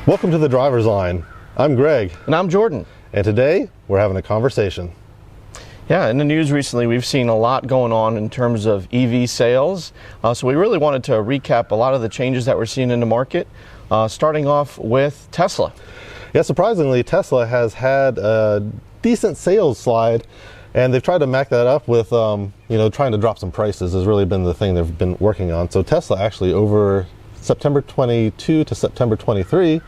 Welcome to the Driver's Line. I'm Greg. And I'm Jordan. And today we're having a conversation. Yeah, in the news recently we've seen a lot going on in terms of EV sales. So we really wanted to recap a lot of the changes that we're seeing in the market, starting off with Tesla. Yeah, surprisingly, Tesla has had a decent sales slide, and they've tried to back that up with, trying to drop some prices has really been the thing they've been working on. So Tesla actually over September 22 to September 23,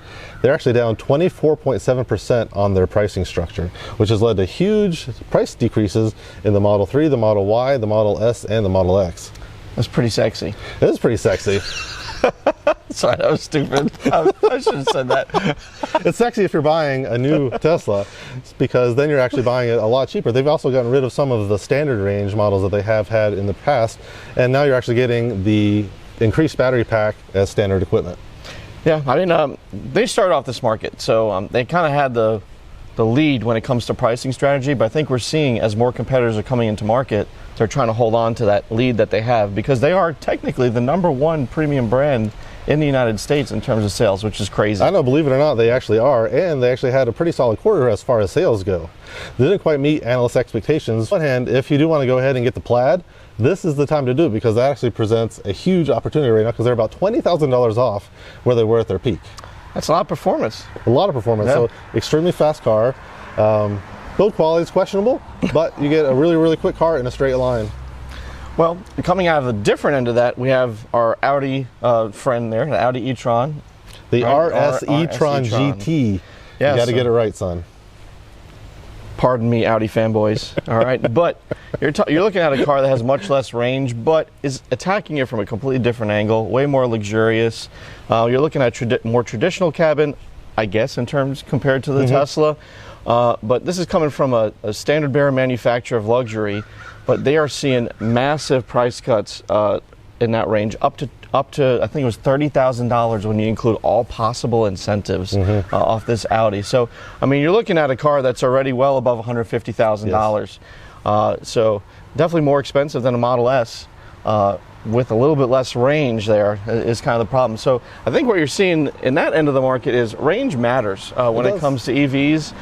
they're actually down 24.7% on their pricing structure, which has led to huge price decreases in the Model 3, the Model Y, the Model S, and the Model X. That's pretty sexy. It is pretty sexy. Sorry, that was stupid. I should have said that. It's sexy if you're buying a new Tesla, because then you're actually buying it a lot cheaper. They've also gotten rid of some of the standard range models that they have had in the past, and now you're actually getting the increased battery pack as standard equipment. Yeah, I mean, they started off this market, so they kind of had the lead when it comes to pricing strategy, but I think we're seeing as more competitors are coming into market, they're trying to hold on to that lead that they have, because they are technically the #1 premium brand in the United States in terms of sales, which is crazy. I know, believe it or not, they actually are, and they actually had a pretty solid quarter as far as sales go. They didn't quite meet analyst expectations. On one hand, if you do want to go ahead and get the Plaid, this is the time to do it, because that actually presents a huge opportunity right now, because they're about $20,000 off where they were at their peak. That's a lot of performance. A lot of performance. Yeah. So extremely fast car. Build quality is questionable, but you get a really, really quick car in a straight line. Well, coming out of the different end of that, we have our Audi friend there, the Audi e-tron. The Right? RS e-tron GT. Yeah, you got to get it right, son. Pardon me, Audi fanboys. All right, but you're looking at a car that has much less range, but is attacking it from a completely different angle, way more luxurious. You're looking at more traditional cabin, I guess, in terms compared to the Tesla. But this is coming from a standard bearer manufacturer of luxury, but they are seeing massive price cuts in that range, up to I think it was $30,000 when you include all possible incentives off this Audi. So I mean, you're looking at a car that's already well above $150,000. Yes. So definitely more expensive than a Model S. With a little bit less range there is kind of the problem. So I think what you're seeing in that end of the market is range matters when it comes to EVs.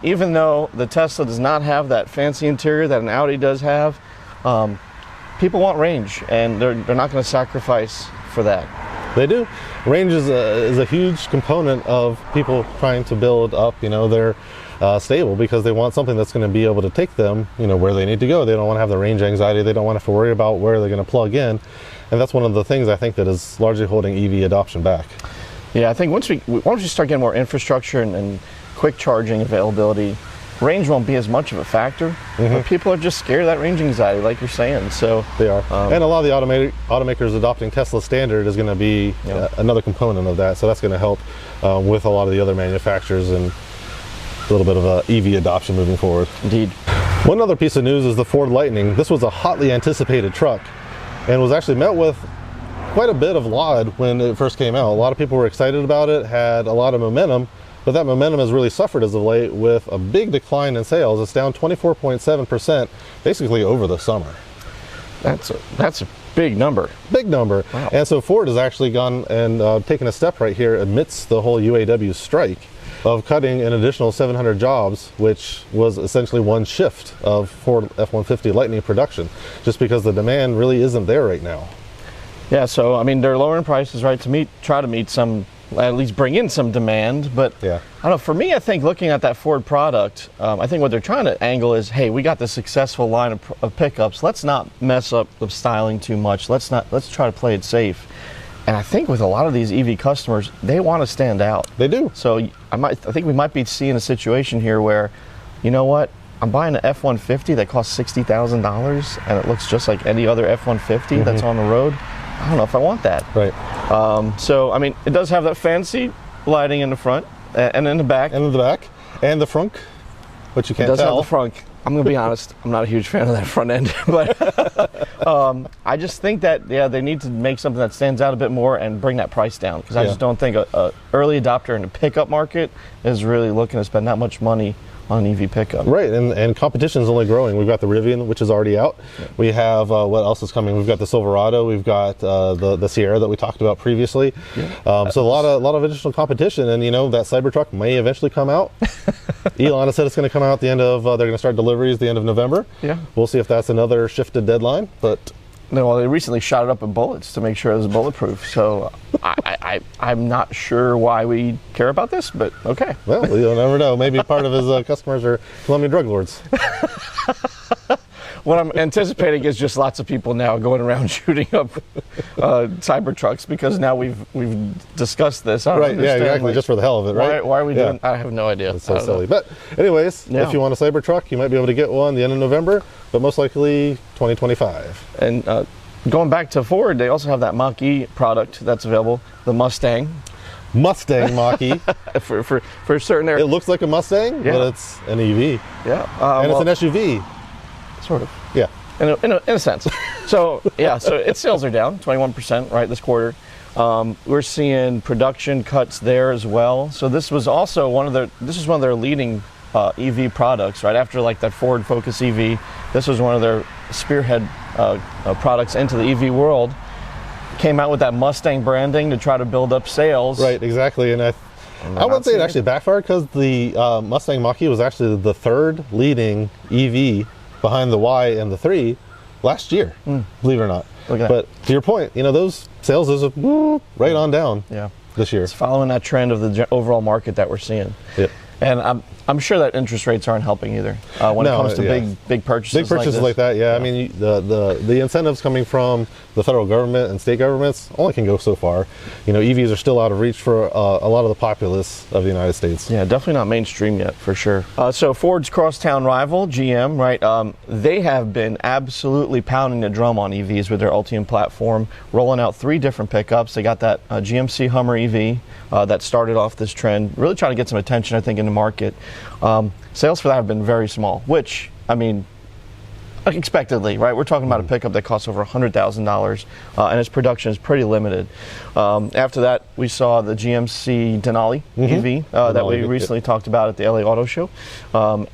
Even though the Tesla does not have that fancy interior that an Audi does have, people want range, and they're not going to sacrifice for that. They do. Range is a huge component of people trying to build up, their stable, because they want something that's going to be able to take them, where they need to go. They don't want to have the range anxiety. They don't want to have to worry about where they're going to plug in. And that's one of the things I think that is largely holding EV adoption back. Yeah, I think once we start getting more infrastructure and quick charging availability, range won't be as much of a factor. But people are just scared of that range anxiety, like you're saying. So they are. And a lot of the automakers adopting Tesla standard is going to be another component of that. So that's going to help with a lot of the other manufacturers and a little bit of EV adoption moving forward. Indeed. One other piece of news is the Ford Lightning. This was a hotly anticipated truck and was actually met with quite a bit of laud when it first came out. A lot of people were excited about it, had a lot of momentum, but that momentum has really suffered as of late with a big decline in sales. It's down 24.7% basically over the summer. That's a big number. Big number. Wow. And so Ford has actually gone and taken a step right here amidst the whole UAW strike of cutting an additional 700 jobs, which was essentially one shift of Ford F-150 Lightning production, just because the demand really isn't there right now. Yeah, so I mean, they're lowering prices, right, to try to meet some, at least bring in some demand. But yeah, I don't know, for me, I think looking at that Ford product, I think what they're trying to angle is, hey, we got this successful line of pickups. Let's not mess up the styling too much. Let's try to play it safe. And I think with a lot of these EV customers, they want to stand out. They do. So I think we might be seeing a situation here where, you know what, I'm buying an F-150 that costs $60,000 and it looks just like any other F-150 that's on the road. I don't know if I want that. Right. So I mean, it does have that fancy lighting in the front and in the back. And in the back. And the frunk, which you can't tell. It does have the frunk. I'm going to be honest, I'm not a huge fan of that front end, but I just think that, they need to make something that stands out a bit more and bring that price down, because I just don't think a early adopter in the pickup market is really looking to spend that much money on EV pickup. Right, and competition is only growing. We've got the Rivian, which is already out. Yeah. We have, what else is coming? We've got the Silverado. We've got the Sierra that we talked about previously. Yeah. So a lot of additional competition, and that Cybertruck may eventually come out. Elon has said it's going to come out at the end of, they're going to start deliveries the end of November. Yeah. We'll see if that's another shifted deadline, but... No, well, they recently shot it up in bullets to make sure it was bulletproof. So I'm not sure why we care about this, but okay. Well, you'll never know. Maybe part of his customers are Colombian drug lords. What I'm anticipating is just lots of people now going around shooting up Cybertrucks because now we've discussed this. I don't right, understand, yeah, exactly, just for the hell of it, right? Why are we doing? I have no idea. It's so silly. But anyways, if you want a Cybertruck, you might be able to get one the end of November, but most likely 2025. And going back to Ford, they also have that Mach-E product that's available, the Mustang Mach-E. for certain areas. It looks like a Mustang, but it's an EV. Yeah. And it's an SUV. Sort of. Yeah. In a sense. So, yeah, so its sales are down 21%, right, this quarter. We're seeing production cuts there as well. So this was also one of their leading EV products, right? After like that Ford Focus EV, this was one of their spearhead products into the EV world. Came out with that Mustang branding to try to build up sales. Right, exactly. And I wouldn't say it actually backfired because the Mustang Mach-E was actually the third leading EV behind the Y and the 3 last year, believe it or not. But to your point, those sales is right on down this year. It's following that trend of the overall market that we're seeing. Yep. And I'm sure that interest rates aren't helping either when it comes to big purchases. Big purchases like that, yeah. I mean, the incentives coming from the federal government and state governments only can go so far. EVs are still out of reach for a lot of the populace of the United States. Yeah, definitely not mainstream yet, for sure. So Ford's crosstown rival, GM, right? They have been absolutely pounding the drum on EVs with their Ultium platform, rolling out 3 different pickups. They got that GMC Hummer EV that started off this trend, really trying to get some attention, I think, in the market. Sales for that have been very small, which, I mean, expectedly, right? We're talking about a pickup that costs over $100,000, and its production is pretty limited. After that, we saw the GMC Denali EV that we recently talked about at the LA Auto Show,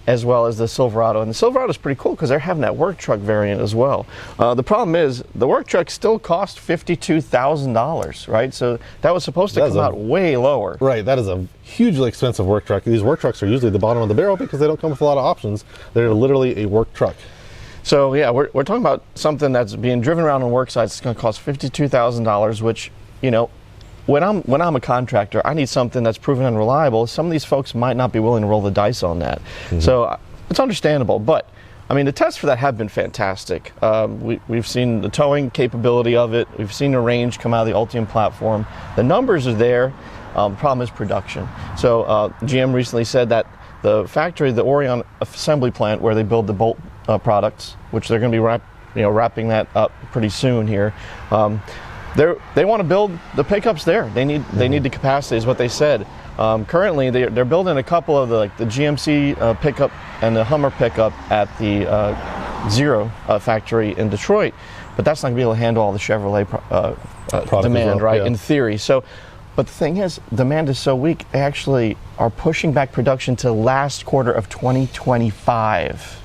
as well as the Silverado. And the Silverado is pretty cool because they're having that work truck variant as well. The problem is the work truck still cost $52,000, right? So that was supposed to come out way lower. Right, that is a hugely expensive work truck. These work trucks are usually the bottom of the barrel because they don't come with a lot of options. They're literally a work truck. So yeah, we're talking about something that's being driven around on work sites. It's going to cost $52,000, which, when I'm a contractor, I need something that's proven unreliable. Some of these folks might not be willing to roll the dice on that. So it's understandable, but I mean, the tests for that have been fantastic. We've seen the towing capability of it. We've seen the range come out of the Ultium platform. The numbers are there. The problem is production. So GM recently said that the factory, the Orion assembly plant where they build the Bolt products, which they're going to be wrapping that up pretty soon here. They want to build the pickups there. They need the capacity, is what they said. Currently, they're building a couple of the GMC pickup and the Hummer pickup at the Zero factory in Detroit, but that's not going to be able to handle all the Chevrolet demand, right? In theory. So, but the thing is, demand is so weak, they actually are pushing back production to last quarter of 2025.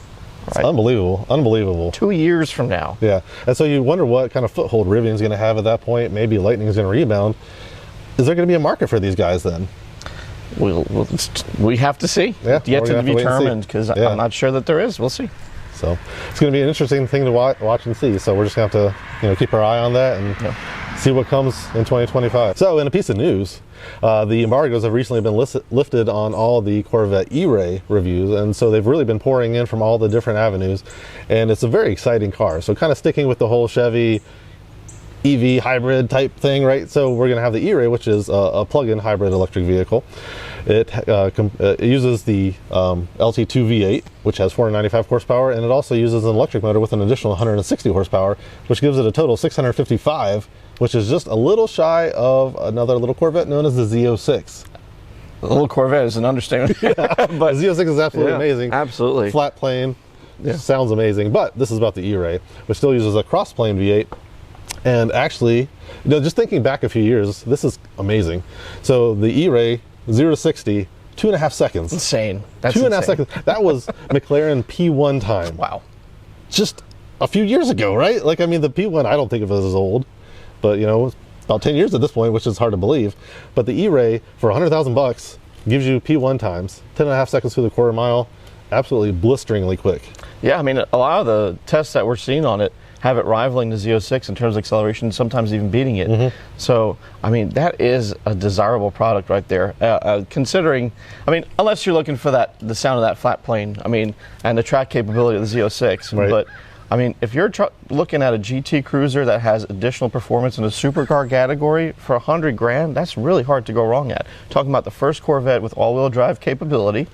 Right. Unbelievable. 2 years from now. Yeah. And so you wonder what kind of foothold Rivian's going to have at that point. Maybe Lightning's going to rebound. Is there going to be a market for these guys then? We have to see. Yeah, yet to be determined, because I'm not sure that there is. We'll see. So it's going to be an interesting thing to watch and see. So we're just going to have to keep our eye on that and see what comes in 2025. So in a piece of news, the embargoes have recently been lifted on all the Corvette E-Ray reviews, and so they've really been pouring in from all the different avenues, and it's a very exciting car. So kind of sticking with the whole Chevy EV hybrid type thing, right? So we're going to have the E-Ray, which is a plug-in hybrid electric vehicle. It uses the LT2 V8, which has 495 horsepower, and it also uses an electric motor with an additional 160 horsepower, which gives it a total of 655, which is just a little shy of another little Corvette known as the Z06. The little Corvette is an understatement. But the Z06 is absolutely amazing. Absolutely. Flat plane, sounds amazing. But this is about the E-Ray, which still uses a cross-plane V8. And actually, just thinking back a few years, this is amazing. So the E-Ray 0 to 60 2.5 seconds. Insane. That's 2.5 insane. seconds. That was McLaren P1 time. Wow. Just a few years ago, right? Like, I mean, the P1, I don't think of it as old, but you know, it's about 10 years at this point, which is hard to believe. But the E-Ray for $100,000 gives you P1 times, 10.5 seconds through the quarter mile, absolutely blisteringly quick. Yeah, I mean, a lot of the tests that we're seeing on it have it rivaling the Z06 in terms of acceleration, sometimes even beating it. So, I mean, that is a desirable product right there. Considering, I mean, unless you're looking for the sound of that flat plane, I mean, and the track capability of the Z06. Right. But, I mean, if you're looking at a GT Cruiser that has additional performance in the supercar category for $100,000, that's really hard to go wrong at. Talking about the first Corvette with all-wheel drive capability.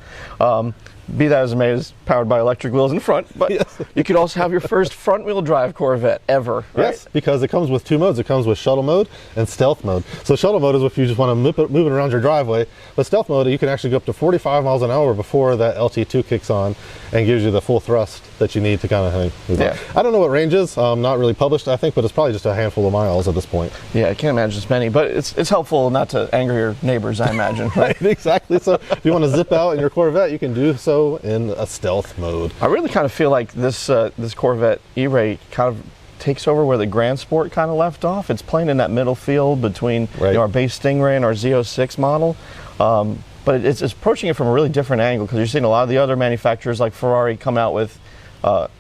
Be that as it may, is powered by electric wheels in front, but Yes. you could also have your first front-wheel drive Corvette ever, right? Yes, because it comes with 2 modes. It comes with shuttle mode and stealth mode. So shuttle mode is if you just want to move it around your driveway. But stealth mode, you can actually go up to 45 miles an hour before that LT2 kicks on and gives you the full thrust that you need to kind of move on. I don't know what range is. Not really published, I think, but it's probably just a handful of miles at this point. Yeah, I can't imagine it's many, but it's helpful not to anger your neighbors, I imagine, right? Right, exactly. So if you want to zip out in your Corvette, you can do so in a stealth mode. I really kind of feel like this Corvette E-Ray kind of takes over where the Grand Sport kind of left off. It's playing in that middle field between Right. our base Stingray and our Z06 model. But it's approaching it from a really different angle because you're seeing a lot of the other manufacturers like Ferrari come out with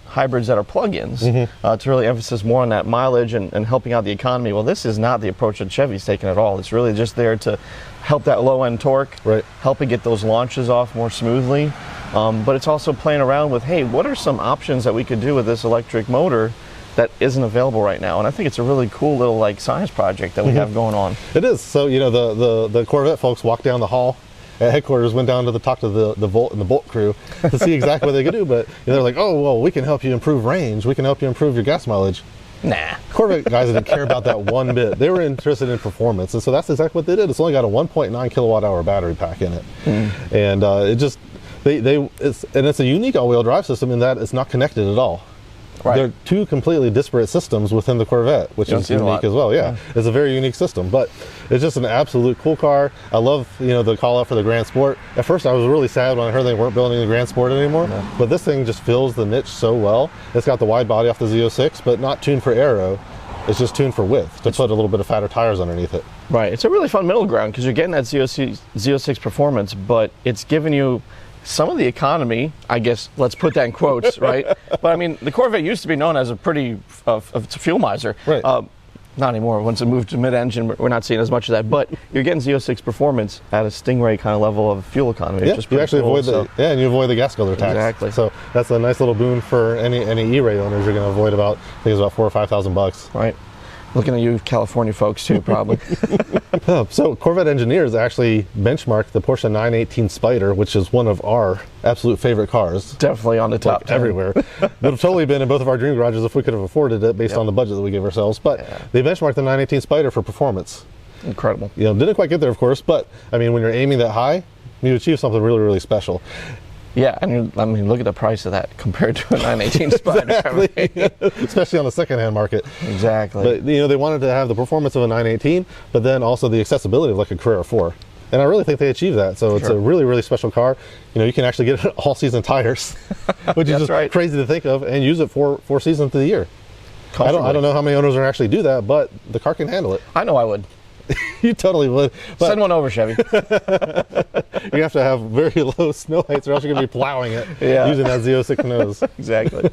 hybrids that are plug-ins to really emphasize more on that mileage and helping out the economy. Well, this is not the approach that Chevy's taken at all. It's really just there to help that low-end torque, Right. help it get those launches off more smoothly. But it's also playing around with, hey, what are some options that we could do with this electric motor that isn't available right now? And I think it's a really cool little like science project that we have going on. It is. So, you know, the Corvette folks walked down the hall at headquarters, went down to talk to the Volt and the Bolt crew to see exactly what they could do. But you know, they're like, oh, well, we can help you improve range. We can help you improve your gas mileage. Nah. Corvette guys didn't care about that one bit. They were interested in performance. And so that's exactly what they did. It's only got a 1.9 kilowatt hour battery pack in it. And it just, it's a unique all-wheel drive system in that it's not connected at all. Right. They're two completely disparate systems within the Corvette, which You don't is see it a unique lot. as well. Yeah, it's a very unique system, but it's just an absolute cool car. I love, you know, the call out for the Grand Sport. At first, I was really sad when I heard they weren't building the Grand Sport anymore, but this thing just fills the niche so well. It's got the wide body off the Z06, but not tuned for aero. It's just tuned for width to put a little bit of fatter tires underneath it. Right. It's a really fun middle ground because you're getting that Z06 performance, but it's giving you some of the economy, I guess, let's put that in quotes, right? But I mean, the Corvette used to be known as a pretty fuel miser. Right. Not anymore. Once it moved to mid-engine, we're not seeing as much of that. But you're getting Z06 performance at a Stingray kind of level of fuel economy. Yeah, which is you pretty actually cool, avoid and you avoid the gas guzzler tax. Exactly. So that's a nice little boon for any E-Ray owners. You're going to avoid about, I think it's about $4,000 or $5,000. right. Looking at you, California folks, too, probably. So Corvette engineers actually benchmarked the Porsche 918 Spyder, which is one of our absolute favorite cars. Definitely on the top 10. Everywhere. Would have totally been in both of our dream garages if we could have afforded it based on the budget that we gave ourselves. But they benchmarked the 918 Spyder for performance. Incredible. You know, didn't quite get there, of course, but I mean, when you're aiming that high, you achieve something really, really special. Yeah, and I mean, look at the price of that compared to a 918 Spyder. Exactly. Especially on the secondhand market. Exactly. But you know, they wanted to have the performance of a 918, but then also the accessibility of like a Carrera 4. And I really think they achieved that. So it's a really, really special car. You know, you can actually get it all season tires, which is just crazy to think of, and use it for 4 seasons of the year. I don't know how many owners are actually do that, but the car can handle it. I know I would. You totally would. But Send one over, Chevy. you have to have very low snow heights, or else you're going to be plowing it using that Z06 nose. Exactly.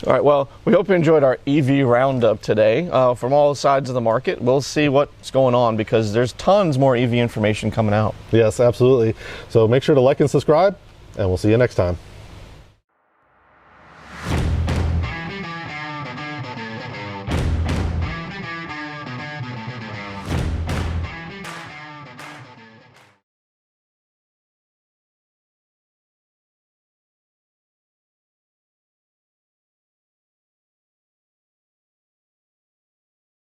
All right, well, we hope you enjoyed our EV roundup today. From all sides of the market, we'll see what's going on because there's tons more EV information coming out. Yes, absolutely. So make sure to like and subscribe, and we'll see you next time.